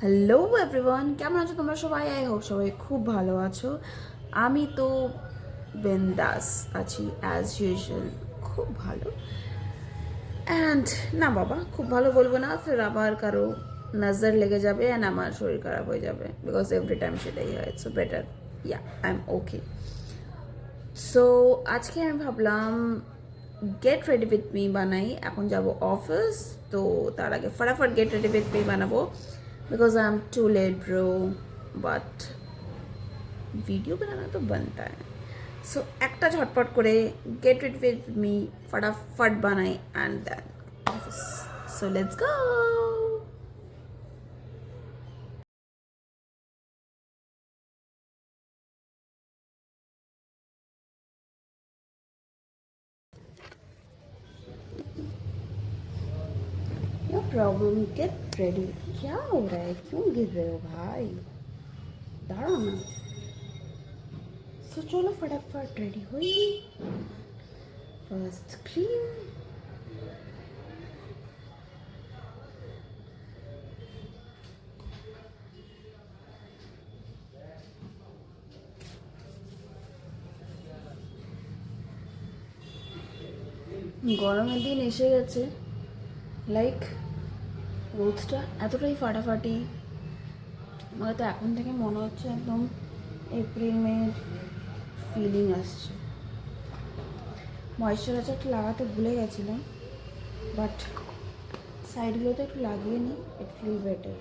Hello everyone, কেমন আছো তোমরা সবাই? আই হোপ সবাই খুব ভালো আছো। আমি তো বিন্দাস আছি অ্যাজ ইউজুয়াল, খুব ভালো। অ্যান্ড না বাবা, খুব ভালো বলবো না, ফের আবার কারো নজর লেগে যাবে অ্যান্ড আমার শরীর খারাপ হয়ে যাবে, বিকজ এভরি টাইম সেটাই হয়। So better, yeah, I am okay. So আজকে আমি ভাবলাম গেট রেডি উইথ মি বানাই। এখন যাব অফিস, তো তার আগে ফটাফট গেট রেডি উইথ মি বানাবো, because I am too late bro, but video बनाना तो बनता है। सो একটা ঝটপট করে গেট রেডি উইথ মি ফটাফট বানাই and then office. So let's go. No problem, get ready. क्या हो रहा है, क्यों गिर रहे हो भाई? दाঁড়াও না। सो चलो फटाफट रेडी हुई। फर्स्ट क्रीम, গরমের দিন এসে গেছে। লাইক রোদটা এতটাই ফাটাফাটি, আমার তো এখন থেকে মনে হচ্ছে একদম এপ্রিল মের ফিলিং আসছে। ময়েশ্চারাইজারটা লাগাতে ভুলে গেছিলাম, বাট সাইডগুলোতে একটু লাগিয়ে নিই, ইট ফিল বেটার।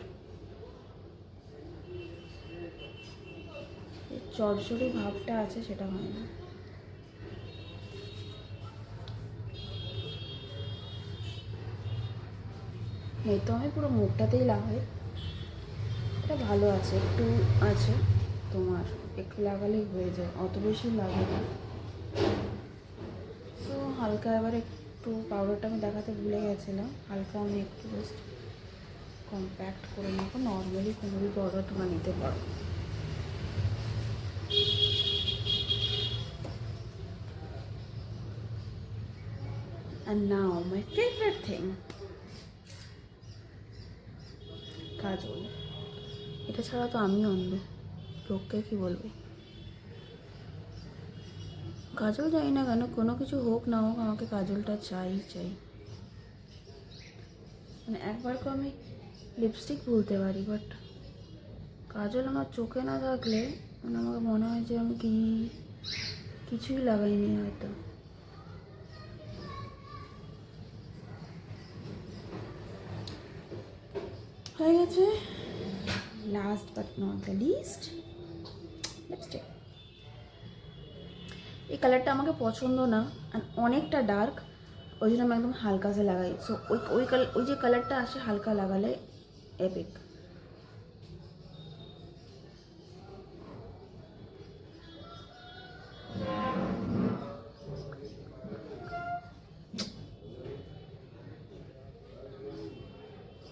চড়চড়ি ভাবটা আছে, সেটা হয় না। এই তো আমি পুরো মুখটাতেই লাগাই, এটা ভালো আছে, একটু আছে, তোমার একটু লাগালেই হয়ে যায়, অত বেশি লাগে না। সো হালকা এবার একটু পাউডারটা আমি দেখাতে ভুলে গেছিলাম, হালকা আমি একটু জাস্ট কম্প্যাক্ট করে নেবো। নর্মালি কোনো भी পাউডার তোমরা নিতে পারো। And now my favorite thing, কাজল। এটা ছাড়া তো আমি অন্ধ, লোককে কি বলবো। কাজল জানি না কেন, কোনো কিছু হোক না হোক আমাকে কাজলটা চাই চাই। মানে একবার তো আমি লিপস্টিক ভুলতে পারি, বাট কাজল আমার চোখে না থাকলে মানে আমাকে মনে হয় যে আমি কিছুই লাগাইনি হয়তো। হয়ে গেছে। Last but not the least, lipstick. এই কালারটা আমাকে পছন্দ না, অনেকটা ডার্ক, ওই জন্য আমি একদম হালকা সে লাগাই। সো ওই যে কালারটা আসে হালকা লাগালে এপিক।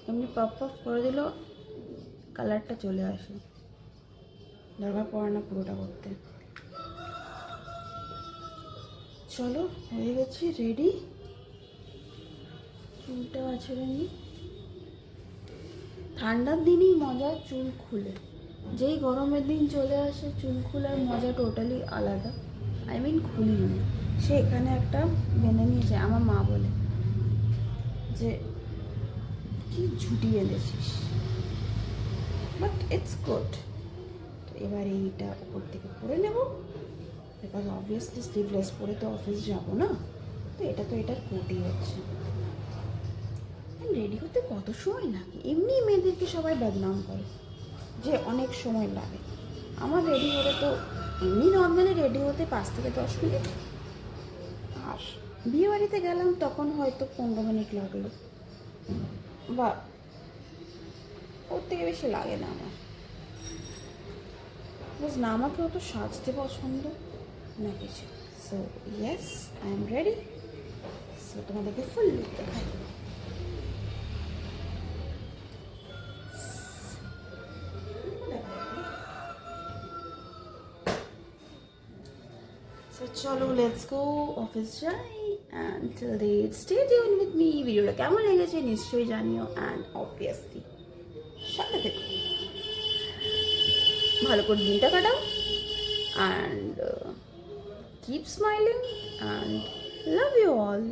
এমনি পপ পপ করে দিলেও কালারটা চলে আসে, দরকার পড়ে না পুরোটা করতে। চলো হয়ে গেছি রেডি, চুলটা আছড়ে নিই। ঠান্ডার দিনই মজা চুল খুলে, যেই গরমের দিন চলে আসে চুল খোলার মজা টোটালি আলাদা। আই মিন খুলি না, সে এখানে একটা বেঁধে নিয়েছে, আমার মা বলে যে কি ঝুটি বেঁধেছিস, বাট ইটস গুড। তো এবার এইটা উপর থেকে পরে নেব, বিকজ অবভিয়াসলি স্লিভলেস পরে তো অফিস যাবো না, তো এটা তো এটার কোটই হচ্ছে। রেডি হতে কত সময় লাগে? এমনি মেয়েদেরকে সবাই বদনাম করে যে অনেক সময় লাগে। আমার রেডি হতে তো এমনি নর্মালি রেডি হতে 5 থেকে 10 মিনিট, আর বিয়েবাড়িতে গেলাম তখন হয়তো 15 মিনিট লাগলো, বা ওর থেকে বেশি লাগে না আমার। বুঝ না, আমাকে অত সাজতে পছন্দ না কিছু। So yes, I am ready. So তোমাদেরকে ফুল লুক দেখাই। So চলো লেটস গো, অফিস যাই। And till then stay tune with me. ভিডিওটা কেমন লেগেছে নিশ্চয়ই জানিও, অ্যান্ড অবভিয়াসলি সাথে থেকো। ভালো করে দিনটা কাটাও and keep smiling and love you all.